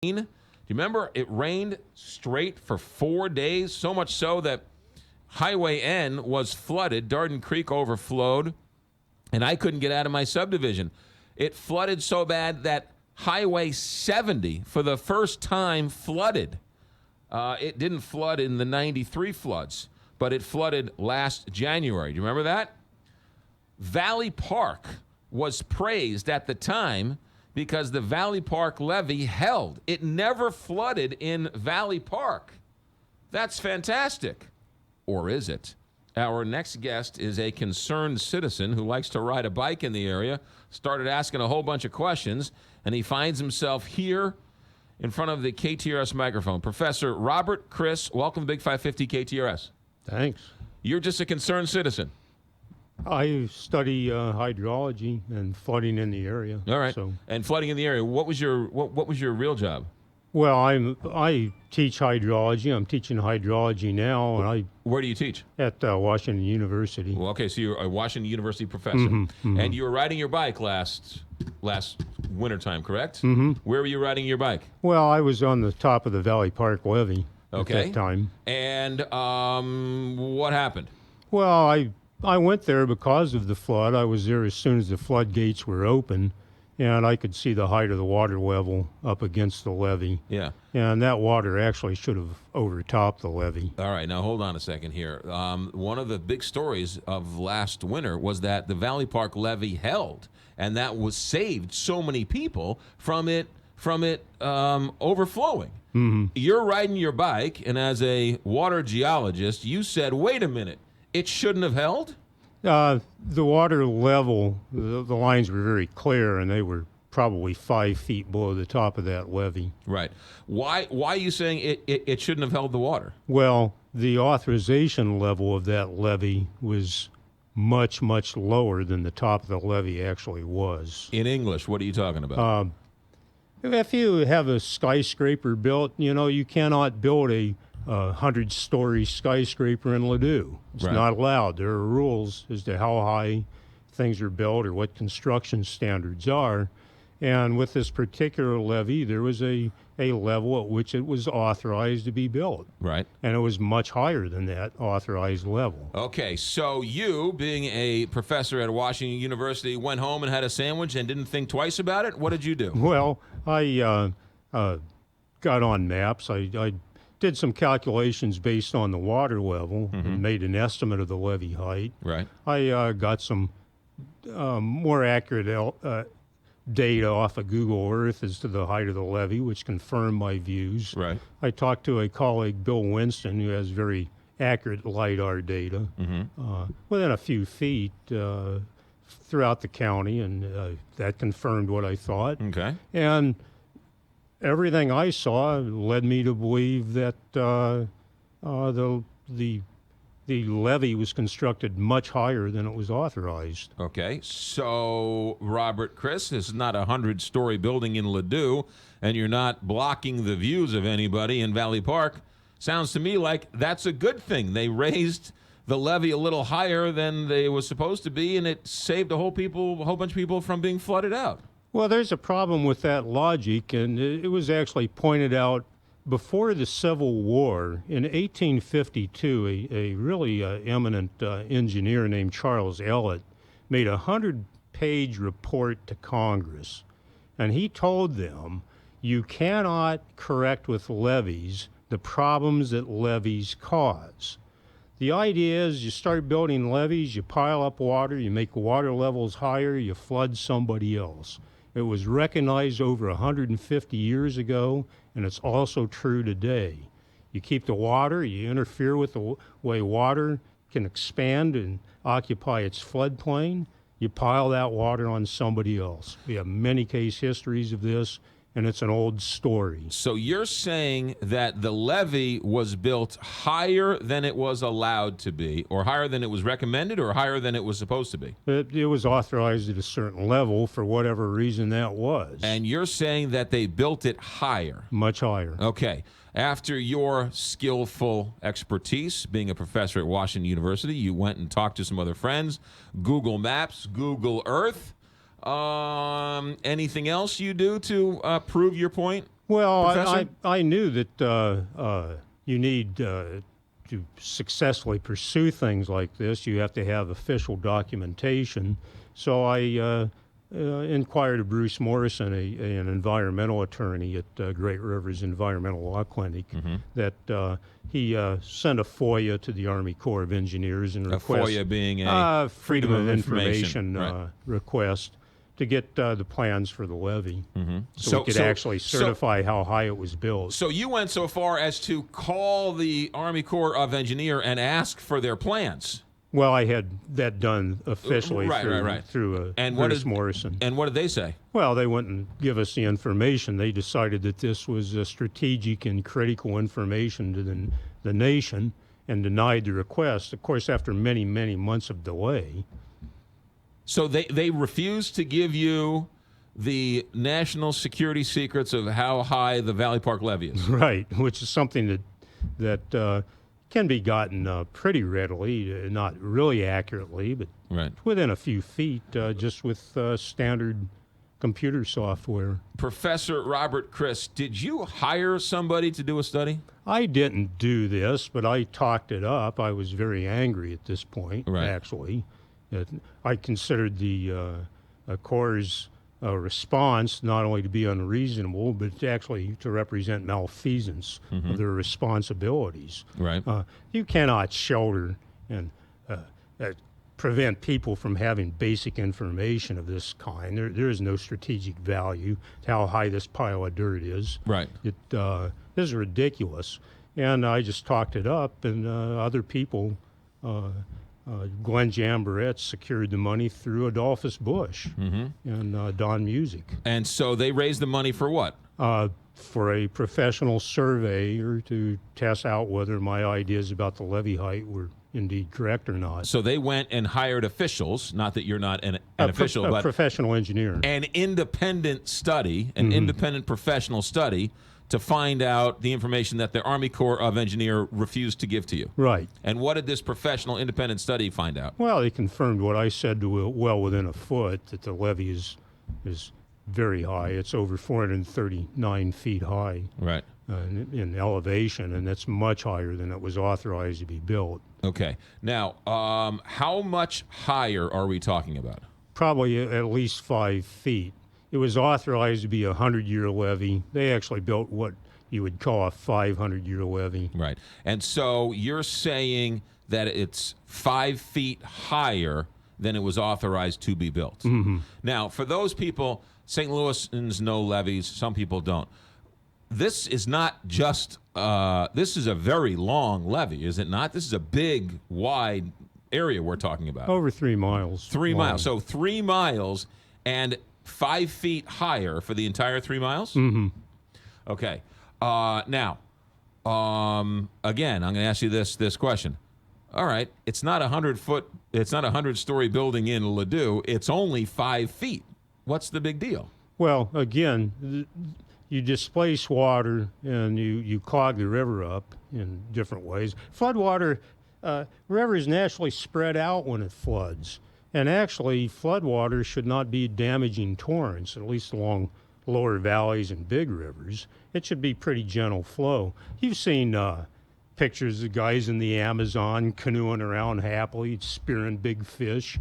Do you remember it rained straight for 4 days? So much so that Highway N was flooded. Darden Creek overflowed, and I couldn't get out of my subdivision. It flooded so bad that Highway 70, for the first time, flooded. It didn't flood in the 93 floods, but it flooded last January. Do you remember that? Valley Park was praised at the time because the Valley Park levee held. It never flooded in Valley Park. That's fantastic. Or is it? Our next guest is a concerned citizen who likes to ride a bike in the area, started asking a whole bunch of questions, and he finds himself here in front of the KTRS microphone. Professor Robert Chris, welcome to Big 550 KTRS. Thanks. You're just a concerned citizen. I study hydrology and flooding in the area. All right. And flooding in the area. What was your real job? Well, I teach hydrology. I'm teaching hydrology now, and Where do you teach? At Washington University. Well, okay, so you're a Washington University professor, and you were riding your bike last wintertime, correct? Mm-hmm. Where were you riding your bike? Well, I was on the top of the Valley Park levee at that time. And what happened? Well, I went there because of the flood. I was there as soon as the floodgates were open, and I could see the height of the water level up against the levee. Yeah. And that water actually should have overtopped the levee. All right, now hold on a second here. One of the big stories of last winter was that the Valley Park levee held, and that was saved so many people from it overflowing. Mm-hmm. You're riding your bike, and as a water geologist, you said, wait a minute, it shouldn't have held? The water level, the lines were very clear, and they were probably 5 feet below the top of that levee. Right. Why are you saying it shouldn't have held the water? Well, the authorization level of that levee was much, much lower than the top of the levee actually was. In English, what are you talking about? If you have a skyscraper built, you cannot build a 100-story skyscraper in Ladue. It's not allowed. There are rules as to how high things are built or what construction standards are. And with this particular levee, there was a level at which it was authorized to be built. Right. And it was much higher than that authorized level. Okay, so you, being a professor at Washington University, went home and had a sandwich and didn't think twice about it? What did you do? Well, I got on maps. I did some calculations based on the water level and made an estimate of the levee height. Right. I got some more accurate data off of Google Earth as to the height of the levee, which confirmed my views. Right. I talked to a colleague, Bill Winston, who has very accurate LIDAR data within a few feet throughout the county, and that confirmed what I thought. Okay. And everything I saw led me to believe that the levee was constructed much higher than it was authorized. Okay, so Robert Chris, this is not a 100-story building in Ladue, and you're not blocking the views of anybody in Valley Park. Sounds to me like that's a good thing. They raised the levee a little higher than they was supposed to be, and it saved a whole bunch of people from being flooded out. Well, there's a problem with that logic, and it was actually pointed out before the Civil War. In 1852, a really eminent engineer named Charles Ellet made a 100-page report to Congress, and he told them, you cannot correct with levees the problems that levees cause. The idea is you start building levees, you pile up water, you make water levels higher, you flood somebody else. It was recognized over 150 years ago, and it's also true today. You keep the water, you interfere with the way water can expand and occupy its floodplain, you pile that water on somebody else. We have many case histories of this, and it's an old story. So you're saying that the levee was built higher than it was allowed to be, or higher than it was recommended, or higher than it was supposed to be? It was authorized at a certain level for whatever reason that was. And you're saying that they built it higher? Much higher. Okay. After your skillful expertise, being a professor at Washington University, you went and talked to some other friends, Google Maps, Google Earth. Anything else you do to prove your point? Well, Professor? I knew that you need to successfully pursue things like this, you have to have official documentation. So I inquired of Bruce Morrison, an environmental attorney at Great Rivers Environmental Law Clinic, that he sent a FOIA to the Army Corps of Engineers and request FOIA being a Freedom of Information right. request to get the plans for the levee, So- we could so- actually certify how high it was built. So you went so far as to call the Army Corps of Engineer and ask for their plans. Well, I had that done officially Right. through And what Bruce did- Morrison. And what did they say? Well, they wouldn't give us the information. They decided that this was strategic and critical information to the nation and denied the request, of course, after many, many months of delay. So they refused to give you the national security secrets of how high the Valley Park levee is. Right, which is something that can be gotten pretty readily, not really accurately, but Right. within a few feet, just with standard computer software. Professor Robert Chris, did you hire somebody to do a study? I didn't do this, but I talked it up. I was very angry at this point, Right. actually. I considered the Corps' response not only to be unreasonable, but actually to represent malfeasance of their responsibilities. Right. You cannot shelter and prevent people from having basic information of this kind. There is no strategic value to how high this pile of dirt is. Right. It is ridiculous. And I just talked it up, and other people, Glenn Jamborette secured the money through Adolphus Bush and Don Music And so they raised the money for what? for a professional surveyor to test out whether my ideas about the levee height were indeed correct or not. So they went and hired officials, not that you're not an official, a but professional engineer. an independent study, an independent professional study to find out the information that the Army Corps of Engineer refused to give to you. Right. And what did this professional independent study find out? Well, they confirmed what I said to well within a foot, that the levee is very high. It's over 439 feet high Right. in elevation, and that's much higher than it was authorized to be built. Okay. Now, how much higher are we talking about? Probably at least 5 feet. It was authorized to be a 100-year levee. They actually built what you would call a 500-year levee. Right. And so you're saying that it's 5 feet higher than it was authorized to be built. Now, for those people, St. Louisans know levees, some people don't. This is not just, this is a very long levee, is it not? This is a big, wide area we're talking about. Over 3 miles. 3 long. miles. So 3 miles and 5 feet higher for the entire 3 miles? Okay. Now, again, I'm going to ask you this question. All right, it's not 100-foot, it's not a 100-story building in Ladue. It's only 5 feet. What's the big deal? Well, again, you displace water and you clog the river up in different ways. Floodwater, rivers naturally spread out when it floods. And actually, floodwater should not be damaging torrents, at least along lower valleys and big rivers. It should be pretty gentle flow. You've seen pictures of guys in the Amazon canoeing around happily, spearing big fish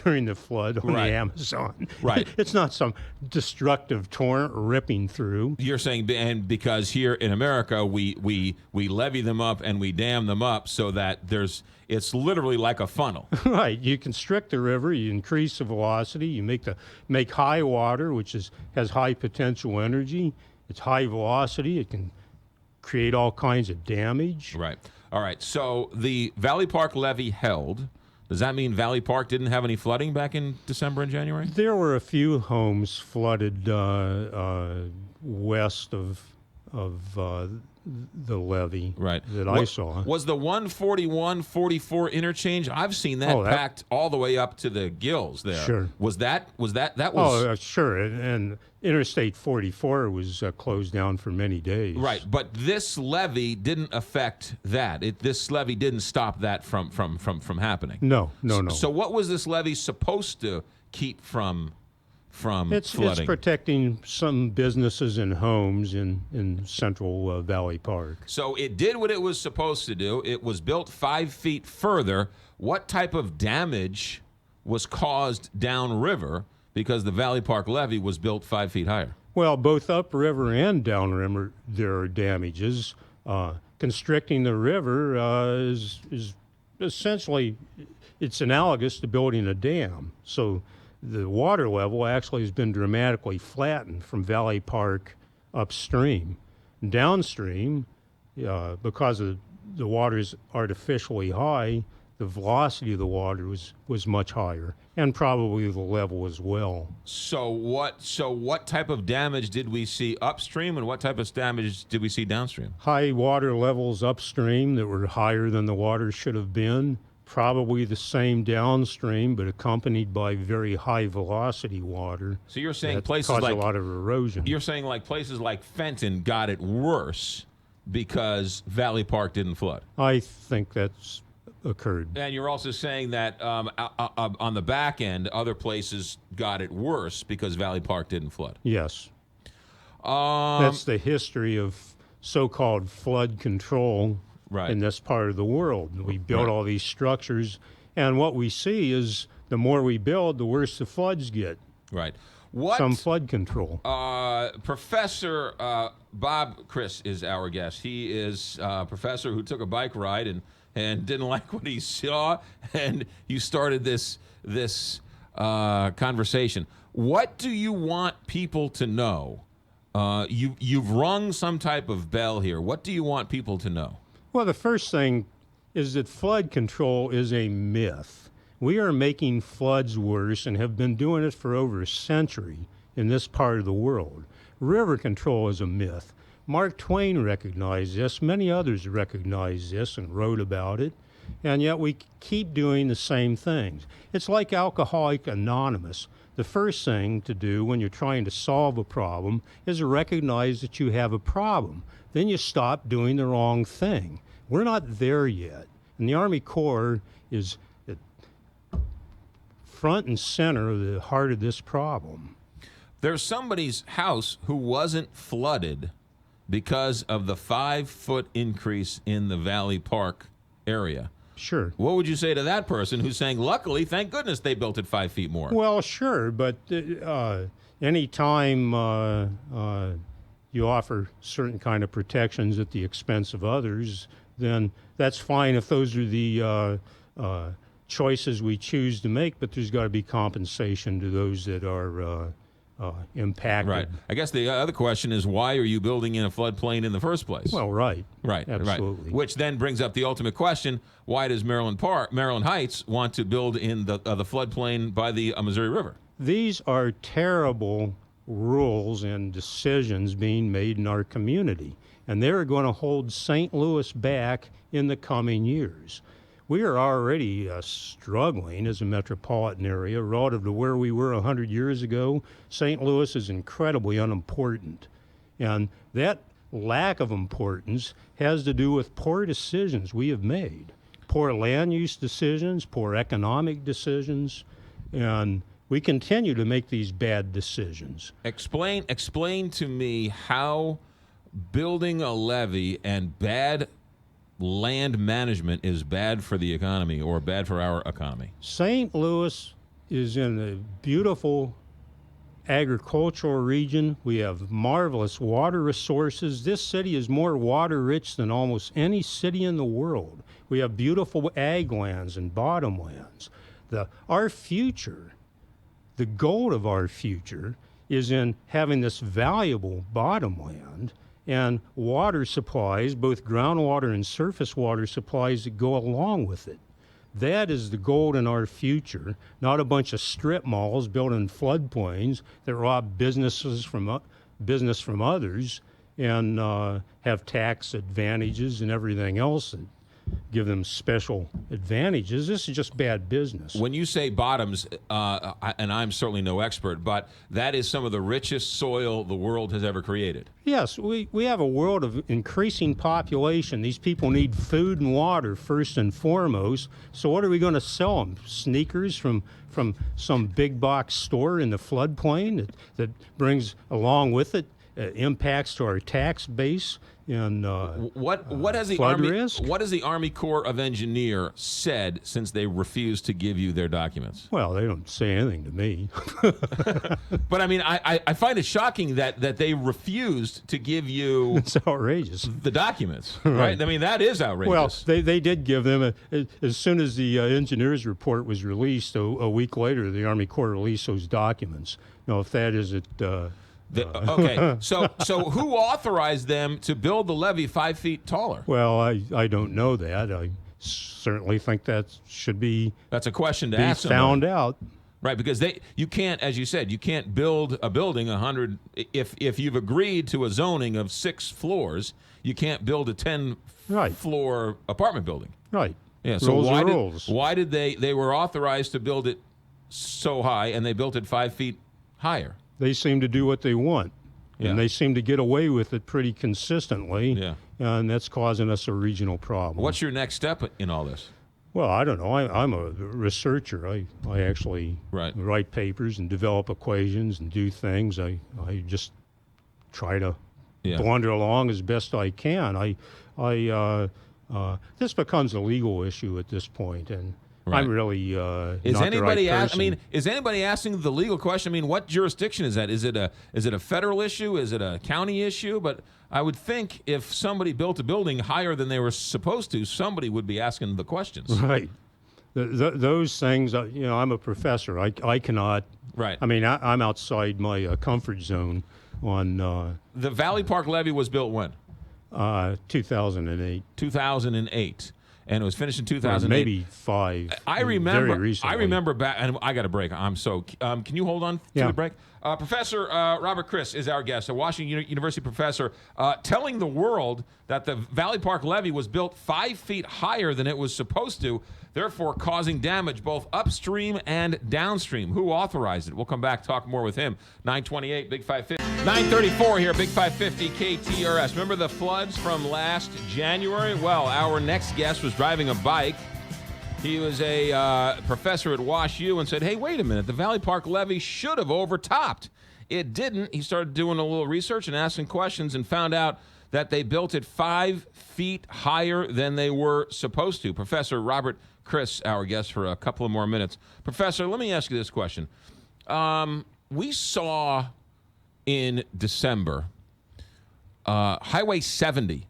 during the flood on Right. the Amazon. Right. It's not some destructive torrent ripping through. You're saying, and because here in America we levee them up and we dam them up so that it's literally like a funnel. Right. You constrict the river, you increase the velocity, you make high water, which has high potential energy. It's high velocity. It can create all kinds of damage. Right. All right. So the Valley Park levee held. Does that mean Valley Park didn't have any flooding back in December and January? There were a few homes flooded west of the levee that I saw. Was the 141-44 interchange? I've seen that packed all the way up to the gills there. Sure. Was that was? Oh, sure. And Interstate 44 was closed down for many days. Right, but this levee didn't affect that. This levee didn't stop that from happening. No. So what was this levee supposed to keep from from It's flooding. protecting some businesses and homes in Central Valley Park. So it did what it was supposed to do. It was built 5 feet further. What type of damage was caused downriver because the Valley Park levee was built 5 feet higher? Well, both upriver and downriver, there are damages. Constricting the river is essentially, it's analogous to building a dam. So the water level actually has been dramatically flattened from Valley Park upstream. Downstream, because of the water is artificially high, the velocity of the water was much higher, and probably the level as well. So what type of damage did we see upstream, and what type of damage did we see downstream? High water levels upstream that were higher than the water should have been, probably the same downstream, but accompanied by very high velocity water. So you're saying that places caused like a lot of erosion. You're saying like places like Fenton got it worse because Valley Park didn't flood. I think that's occurred. And you're also saying that on the back end, other places got it worse because Valley Park didn't flood. Yes. That's the history of so-called flood control in this part of the world. We built all these structures, and what we see is the more we build, the worse the floods get. Right. Some flood control. Professor Bob Chris is our guest. He is a professor who took a bike ride and didn't like what he saw, and you started this conversation. What do you want people to know? You've rung some type of bell here. What do you want people to know? Well, the first thing is that flood control is a myth. We are making floods worse and have been doing it for over a century in this part of the world. River control is a myth. Mark Twain recognized this. Many others recognized this and wrote about it. And yet we keep doing the same things. It's like Alcoholics Anonymous. The first thing to do when you're trying to solve a problem is recognize that you have a problem. Then you stop doing the wrong thing. We're not there yet. And the Army Corps is at front and center of the heart of this problem. There's somebody's house who wasn't flooded because of the 5-foot increase in the Valley Park area. Sure. What would you say to that person who's saying, luckily, thank goodness they built it 5 feet more? Well, sure, but any time you offer certain kind of protections at the expense of others, then that's fine if those are the choices we choose to make, but there's got to be compensation to those that are impacted. Right. I guess the other question is, why are you building in a floodplain in the first place? Well, right. Right. Absolutely. Right. Which then brings up the ultimate question: why does Maryland Heights want to build in the floodplain by the Missouri River? These are terrible rules and decisions being made in our community, and they're going to hold St. Louis back in the coming years. We are already struggling as a metropolitan area relative to where we were 100 years ago. St. Louis is incredibly unimportant, and that lack of importance has to do with poor decisions we have made, poor land use decisions, poor economic decisions, and we continue to make these bad decisions. Explain to me how building a levee and bad land management is bad for the economy or bad for our economy. St. Louis is in a beautiful agricultural region. We have marvelous water resources. This city is more water rich than almost any city in the world. We have beautiful ag lands and bottomlands. Our future, the goal of our future, is in having this valuable bottomland and water supplies, both groundwater and surface water supplies that go along with it. That is the goal in our future, not a bunch of strip malls built in floodplains that rob business from others and have tax advantages and everything else that give them special advantages. This is just bad business. When you say bottoms, and I'm certainly no expert, but that is some of the richest soil the world has ever created. Yes, we have a world of increasing population. These people need food and water first and foremost. So what are we going to sell them? Sneakers from some big box store in the floodplain that brings along with it impacts to our tax base and what has the flood Army risk? What has the Army Corps of Engineers said since they refused to give you their documents? Well, they don't say anything to me. But I mean, I find it shocking that they refused to give you It's outrageous. the documents, right? I mean, that is outrageous. Well, they did give them as soon as the engineers report was released. A week later, the Army Corps released those documents. Now, if that isn't okay, so who authorized them to build the levee 5 feet taller? well, I don't know that. I certainly think that should be That's a question to ask somebody. found out. Right, because you can't, as you said, you can't build a building 100. If you've agreed to a zoning of 6 floors, you can't build a 10 Right. floor apartment building. Right. Yeah. So Rules why are did rules. why did they were authorized to build it so high and they built it 5 feet higher? They seem to do what they want, Yeah. and they seem to get away with it pretty consistently. Yeah. And that's causing us a regional problem. What's your next step in all this? Well, I don't know. I'm a researcher. I actually Right. write papers and develop equations and do things. I just try to Yeah. blunder along as best I can. This becomes a legal issue at this point, and Right. I'm really Is not anybody the right ask, I person. mean, is anybody asking the legal question? I mean, what jurisdiction is that? Is it a federal issue? Is it a county issue? But I would think if somebody built a building higher than they were supposed to, somebody would be asking the questions. Right. Those things, I'm a professor. I cannot. Right. I mean, I'm outside my comfort zone on The Valley Park levee was built when? 2008. 2008. And it was finished in 2008. Maybe 5. I remember. Very recently. I remember back, and I got a break. I'm so. Can you hold on to Yeah. the break? Professor Robert Chris is our guest, a Washington University professor, telling the world that the Valley Park levee was built 5 feet higher than it was supposed to, therefore causing damage both upstream and downstream. Who authorized it? We'll come back, talk more with him. 928, Big 550. 934 here, Big 550 KTRS. Remember the floods from last January? Well, our next guest was driving a bike. He was a professor at Wash U and said, hey, wait a minute, the Valley Park levee should have overtopped. It didn't. He started doing a little research and asking questions and found out that they built it 5 feet higher than they were supposed to. Professor Robert Chris, our guest for a couple of more minutes. Professor, let me ask you this question. We saw in December Highway 70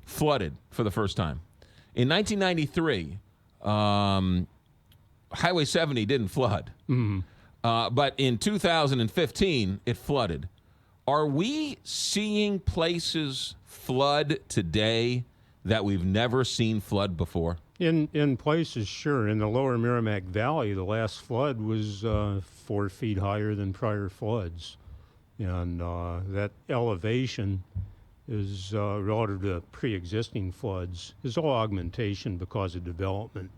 flooded for the first time. In 1993, Highway 70 didn't flood. Mm-hmm. But in 2015, it flooded. Are we seeing places flood today that we've never seen flood before? In places, sure. In the lower Merrimack Valley, the last flood was 4 feet higher than prior floods. And that elevation is relative to pre-existing floods is all augmentation because of development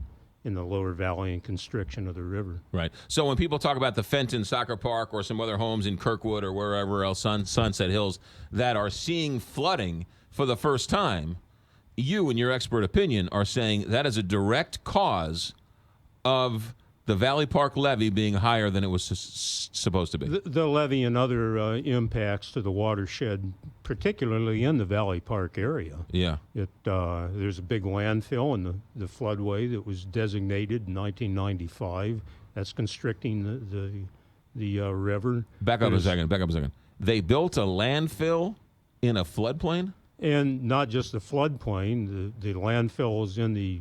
in the lower valley and constriction of the river. Right. So when people talk about the Fenton Soccer Park or some other homes in Kirkwood or wherever else, Sunset Hills, that are seeing flooding for the first time, you, in your expert opinion, are saying that is a direct cause of the Valley Park levee being higher than it was supposed to be. The levee and other impacts to the watershed, particularly in the Valley Park area. Yeah. There's a big landfill in the floodway that was designated in 1995. That's constricting the river. Back up a second. They built a landfill in a floodplain? And not just the floodplain. The landfill is in the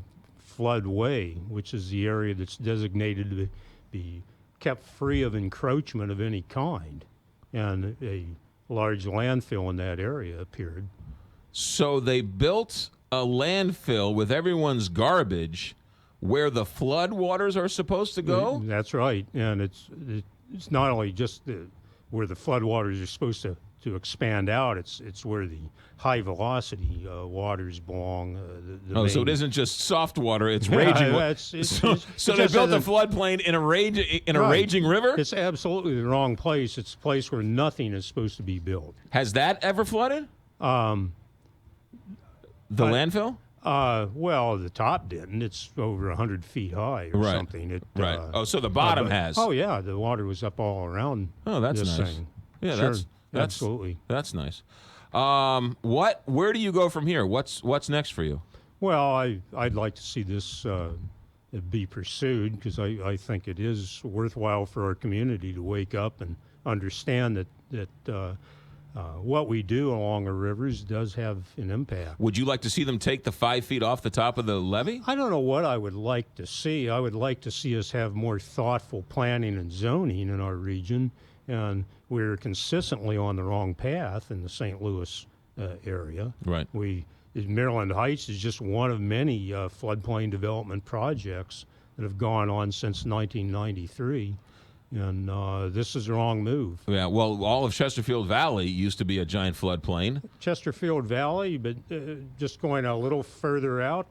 floodway, which is the area that's designated to be kept free of encroachment of any kind. And a large landfill in that area appeared. So they built a landfill with everyone's garbage where the flood waters are supposed to go? That's right. And it's not only just where the floodwaters are supposed to to expand out, it's where the high velocity waters belong. So it isn't just soft water; it's raging. So they built a floodplain in a raging river. It's absolutely the wrong place. It's a place where nothing is supposed to be built. Has that ever flooded? The landfill? Well, the top didn't. It's over 100 feet high or something. Right. So the bottom has. Oh yeah, the water was up all around. Oh, that's this nice. thing. Yeah, sure. that's Absolutely. That's nice. Where do you go from here? What's next for you? Well, I'd like to see this be pursued because I think it is worthwhile for our community to wake up and understand that what we do along our rivers does have an impact. Would you like to see them take the 5 feet off the top of the levee? I don't know what I would like to see. I would like to see us have more thoughtful planning and zoning in our region, and we're consistently on the wrong path in the St. Louis area. Right. Maryland Heights is just one of many floodplain development projects that have gone on since 1993. And this is the wrong move. Yeah, well, all of Chesterfield Valley used to be a giant floodplain. Chesterfield Valley, but just going a little further out,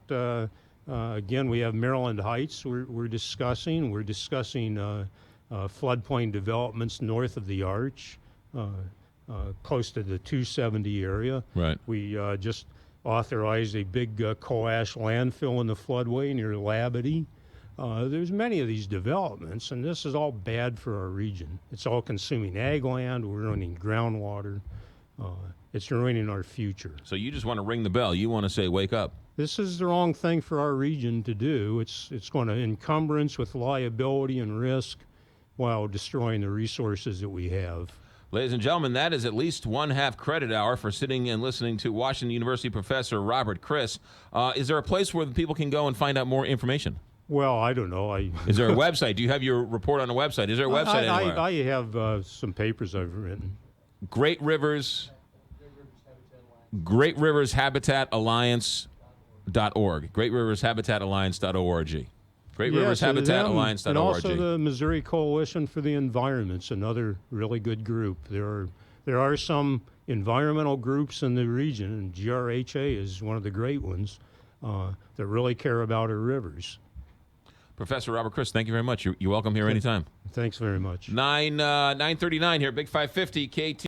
again, we have Maryland Heights we're discussing. We're discussing floodplain developments north of the Arch, close to the 270 area. Right. We just authorized a big coal ash landfill in the floodway near Labadie. There's many of these developments, and this is all bad for our region. It's all consuming ag land. We're ruining groundwater. It's ruining our future. So you just want to ring the bell. You want to say, wake up. This is the wrong thing for our region to do. It's going to encumbrance with liability and risk while destroying the resources that we have. Ladies and gentlemen, that is at least 1/2 credit hour for sitting and listening to Washington University professor Robert Criss. Is there a place where people can go and find out more information? Well, I don't know. Is there a website? Do you have your report on a website? Is there a website anywhere? I have some papers I've written. Great Rivers Habitat Alliance.org. Great Rivers Habitat Alliance.org. Great Rivers Habitat Alliance.org. And also the Missouri Coalition for the Environment's another really good group. There are some environmental groups in the region, and GRHA is one of the great ones that really care about our rivers. Professor Robert Criss, thank you very much. You're welcome here anytime. Thanks very much. 9:39 here, Big 550 KT.